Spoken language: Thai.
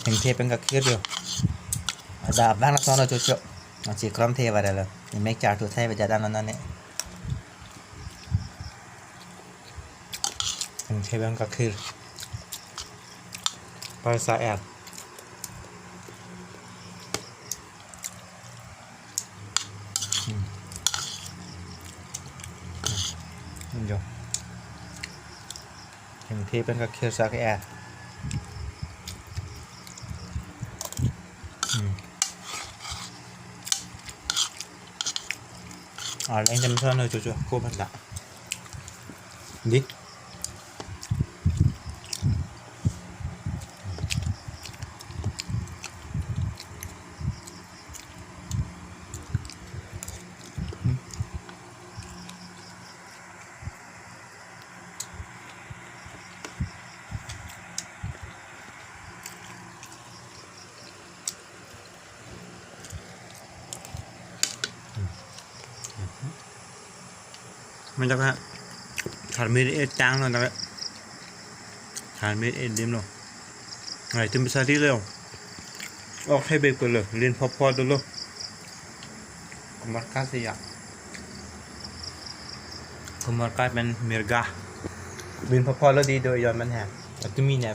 hình thế bên cái kia điều đã vang nó nó chỗ nó chỉ còn thế vào đây rồi mình make chả thủ thay và chả đan nó này hình thế bên cái kiaภาษาแอดนี่จ้ะเห็นที่เป็นกับเคียวซาแอดอ๋อเล่นจำชอบเลยจู่ๆโคตรละดิมันจะแบบทานไม่ได้จางเลยนะทานไม่ได้ดิ้มหรอกไงถึงภาษาที่เร็วออกให้เบรกไปเลยเรียนพอๆดูเลยมัดกาเสียคุมัดกาเป็นเมรกาเรียนพอๆแล้วดีโดยย้อนมันแหงแล้วก็มีเนี่ย